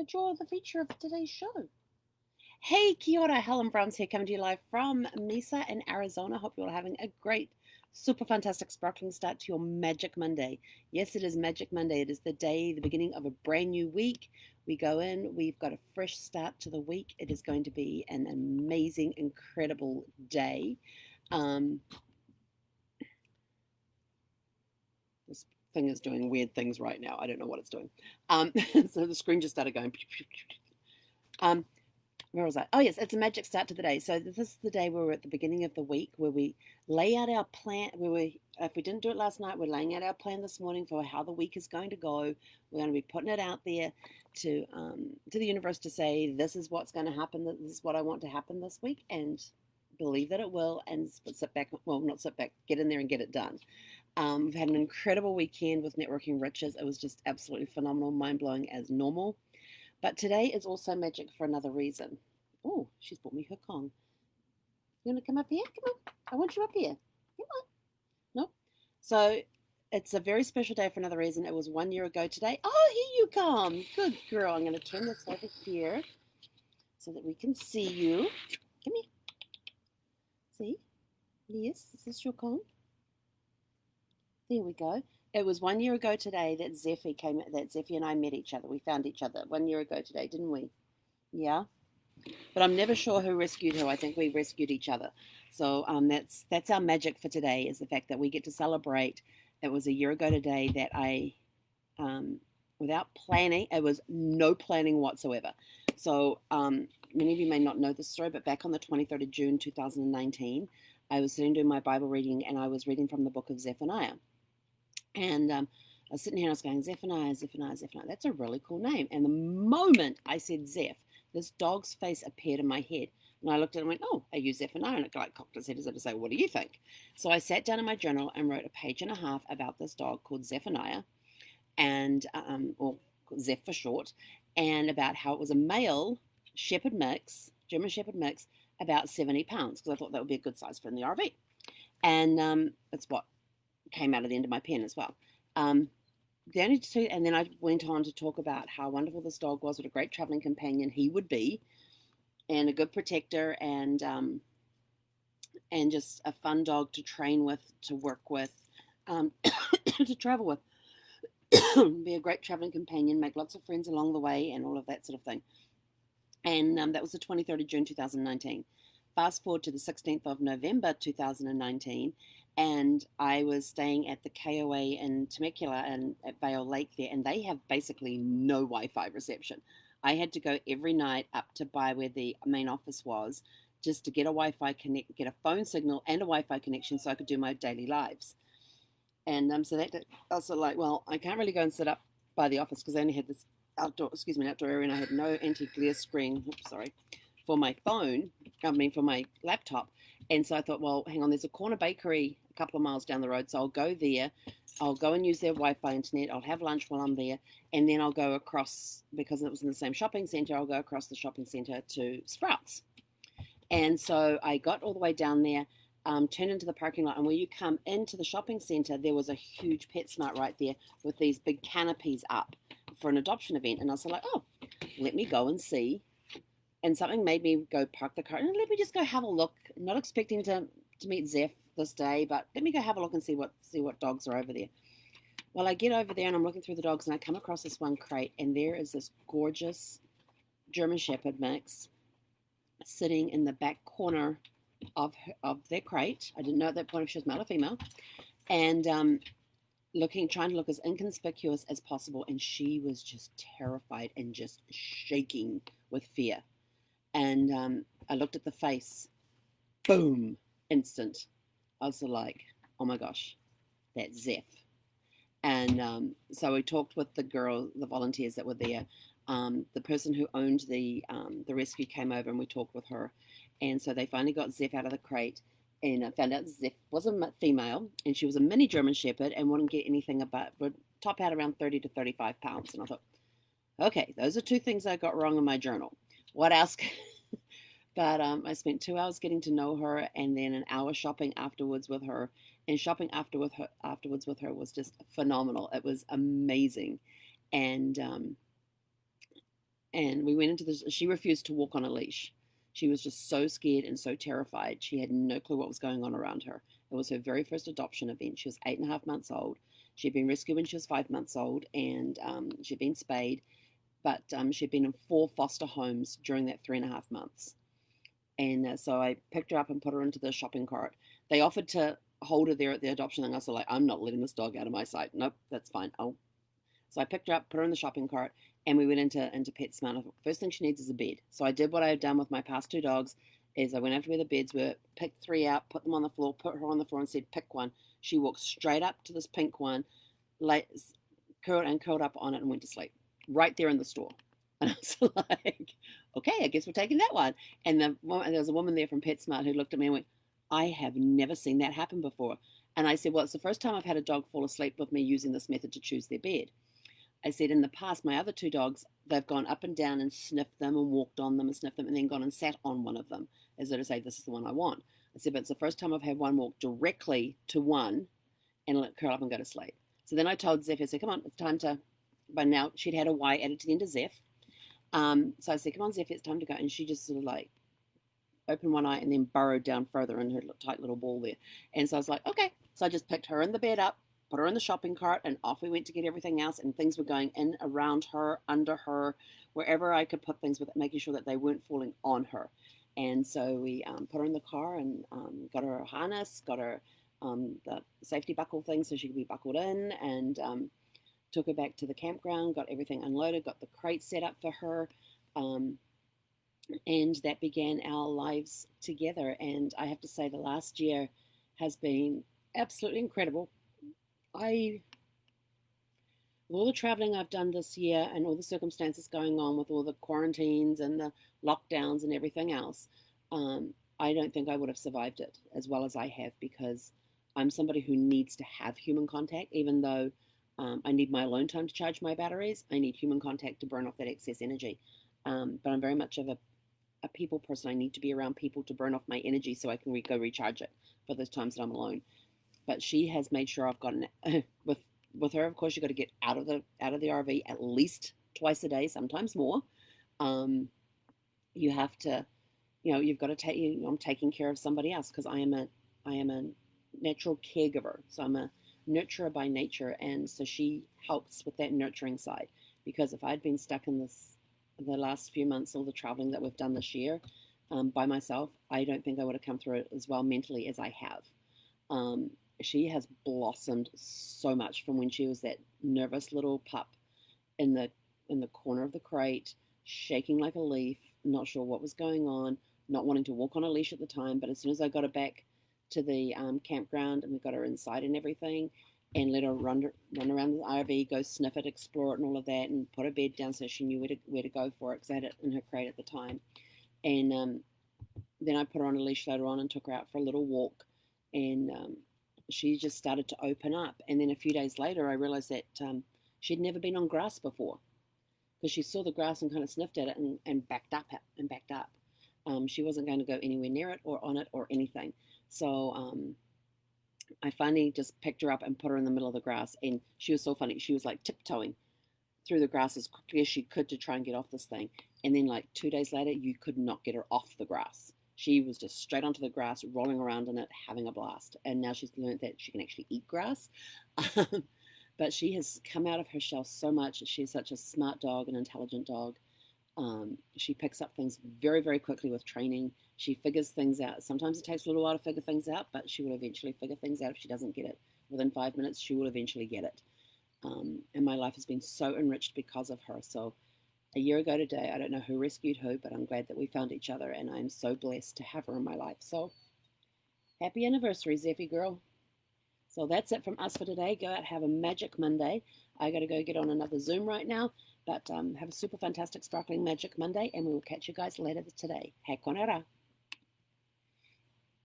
that you're the feature of today's show. Hey, kia ora, Helen Brahms here, coming to you live from Mesa in Arizona. Hope you're all having a great, super fantastic, sparkling start to your Magic Monday. Yes, it is Magic Monday. It is the day, the beginning of a brand new week. We go in, we've got a fresh start to the week. It is going to be an amazing, incredible day. This thing is doing weird things right now. I don't know what it's doing. So the screen just started going. Where was I? Oh, yes, it's a magic start to the day. So this is the day where we're at the beginning of the week, where we lay out our plan. If we didn't do it last night, we're laying out our plan this morning for how the week is going to go. We're going to be putting it out there to the universe to say, this is what's going to happen. This is what I want to happen this week, and believe that it will. And sit back. Well, not sit back. Get in there and get it done. We've had an incredible weekend with Networking Riches. It was just absolutely phenomenal, mind blowing as normal. But today is also magic for another reason. Oh, she's brought me her Kong. You want to come up here? Come on. I want you up here. Come on. Nope. So it's a very special day for another reason. It was 1 year ago today. Oh, here you come. Good girl. I'm going to turn this over here so that we can see you. Come here. See? Yes, is this your Kong? There we go. It was 1 year ago today that Zeffie and I met each other. We found each other 1 year ago today, didn't we? Yeah. But I'm never sure who rescued who. I think we rescued each other. So that's our magic for today, is the fact that we get to celebrate. It was a year ago today that I, without planning, it was no planning whatsoever. So many of you may not know this story, but back on the 23rd of June 2019, I was sitting doing my Bible reading, and I was reading from the book of Zephaniah. And I was sitting here and I was going, Zephaniah, Zephaniah, Zephaniah. That's a really cool name. And the moment I said Zeph, this dog's face appeared in my head. And I looked at it and went, oh, are you Zephaniah? And it like cocked its head as if to say, what do you think? So I sat down in my journal and wrote a page and a half about this dog called Zephaniah, and or Zeph for short, and about how it was a male shepherd mix, German shepherd mix, about 70 pounds, because I thought that would be a good size for in the RV. And that's what came out of the end of my pen as well. The only two, and then I went on to talk about how wonderful this dog was, what a great traveling companion he would be, and a good protector, and just a fun dog to train with, to work with, to travel with, be a great traveling companion, make lots of friends along the way, and all of that sort of thing. And that was the 23rd of June 2019. Fast forward to the 16th of November 2019, and I was staying at the KOA in Temecula and at Vail Lake there, and they have basically no Wi-Fi reception. I had to go every night up to by where the main office was, just to get a Wi-Fi connect, get a phone signal and a Wi-Fi connection so I could do my daily lives. And so that also like, well, I can't really go and sit up by the office because I only had this outdoor area, and I had no anti-glare screen. Oops, sorry. For my phone, for my laptop. And so I thought, well, hang on, there's a corner bakery a couple of miles down the road, so I'll go there. I'll go and use their Wi-Fi internet. I'll have lunch while I'm there, and then I'll go across, because it was in the same shopping center, I'll go across the shopping center to Sprouts. And so I got all the way down there, turned into the parking lot, and where you come into the shopping center, there was a huge PetSmart right there with these big canopies up for an adoption event. And I was like, oh, let me go and see. And something made me go park the car and let me just go have a look. Not expecting to meet Zeph this day, but let me go have a look and see what dogs are over there. Well, I get over there and I'm looking through the dogs, and I come across this one crate, and there is this gorgeous German Shepherd mix sitting in the back corner of their crate. I didn't know at that point if she was male or female, and trying to look as inconspicuous as possible, and she was just terrified and just shaking with fear. And I looked at the face, boom, instant. I was like, oh my gosh, that's Zeph. And so we talked with the volunteers that were there. The person who owned the rescue came over, and we talked with her. And so they finally got Zeph out of the crate, and found out Zeph was a female, and she was a mini German Shepherd, and wouldn't get anything would top out around 30 to 35 pounds. And I thought, okay, those are two things I got wrong in my journal. What else? But I spent 2 hours getting to know her, and then an hour shopping afterwards with her. And shopping afterwards with her was just phenomenal. It was amazing. And And we went into this. She refused to walk on a leash. She was just so scared and so terrified. She had no clue what was going on around her. It was her very first adoption event. She was 8.5 months old. She'd been rescued when she was 5 months old, and she'd been spayed, but she'd been in 4 foster homes during that 3.5 months. And so I picked her up and put her into the shopping cart. They offered to hold her there at the adoption thing. I was like, I'm not letting this dog out of my sight. Nope, that's fine. So I picked her up, put her in the shopping cart, and we went into PetSmart. First thing she needs is a bed. So I did what I had done with my past 2 dogs, is I went over to where the beds were, picked 3 out, put them on the floor, put her on the floor and said, pick one. She walked straight up to this pink one, curled up on it and went to sleep right there in the store. And I was like, okay, I guess we're taking that one. And there was a woman there from PetSmart who looked at me and went, I have never seen that happen before. And I said, well, it's the first time I've had a dog fall asleep with me using this method to choose their bed. I said, in the past, my other 2 dogs, they've gone up and down and sniffed them and walked on them and sniffed them and then gone and sat on one of them as though to say, this is the one I want. I said, but it's the first time I've had one walk directly to one and let curl up and go to sleep. So then I told Zeph, I said, come on, it's time to, by now she'd had a Y added to the end of Zeph. So I said, come on, Zeph, it's time to go. And she just sort of like opened one eye and then burrowed down further in her tight little ball there. And so I was like, okay. So I just picked her in the bed up, put her in the shopping cart, and off we went to get everything else. And things were going in, around her, under her, wherever I could put things with it, making sure that they weren't falling on her. And so we put her in the car and got her a harness, got her the safety buckle thing so she could be buckled in, and took her back to the campground, got everything unloaded, got the crate set up for her. And that began our lives together. And I have to say, the last year has been absolutely incredible. With all the traveling I've done this year and all the circumstances going on with all the quarantines and the lockdowns and everything else, I don't think I would have survived it as well as I have, because I'm somebody who needs to have human contact. Even though I need my alone time to charge my batteries, I need human contact to burn off that excess energy. But I'm very much of a people person. I need to be around people to burn off my energy so I can go recharge it for those times that I'm alone. But she has made sure I've gotten with her. Of course, you got to get out of the RV at least twice a day, sometimes more. You have to, you've got to take. I'm taking care of somebody else because I am a natural caregiver. So I'm a nurturer by nature, and so she helps with that nurturing side. Because if I'd been stuck in the last few months, all the traveling that we've done this year by myself, I don't think I would have come through it as well mentally as I have. She has blossomed so much from when she was that nervous little pup in the corner of the crate, shaking like a leaf, not sure what was going on, not wanting to walk on a leash at the time. But as soon as I got her back to the campground and we got her inside and everything, and let her run around the RV, go sniff it, explore it, and all of that, and put her bed down so she knew where to go for it, because I had it in her crate at the time. And then I put her on a leash later on and took her out for a little walk, and she just started to open up. And then a few days later, I realized that she'd never been on grass before, because she saw the grass and kind of sniffed at it and backed up. She wasn't going to go anywhere near it or on it or anything. So I finally just picked her up and put her in the middle of the grass, and she was so funny. She was like tiptoeing through the grass as quickly as she could to try and get off this thing. And then like 2 days later, you could not get her off the grass. She was just straight onto the grass, rolling around in it, having a blast. And now she's learned that she can actually eat grass. But she has come out of her shell so much. She's such a smart dog, an intelligent dog. She picks up things very, very quickly with training. She figures things out. Sometimes it takes a little while to figure things out, but she will eventually figure things out. If she doesn't get it within 5 minutes, she will eventually get it. And my life has been so enriched because of her. So a year ago today, I don't know who rescued who, but I'm glad that we found each other, and I'm so blessed to have her in my life. So happy anniversary, Zeffy girl. So that's it from us for today. Go out, have a magic Monday. I got to go get on another Zoom right now, but have a super fantastic, sparkling magic Monday, and we will catch you guys later today. He konera.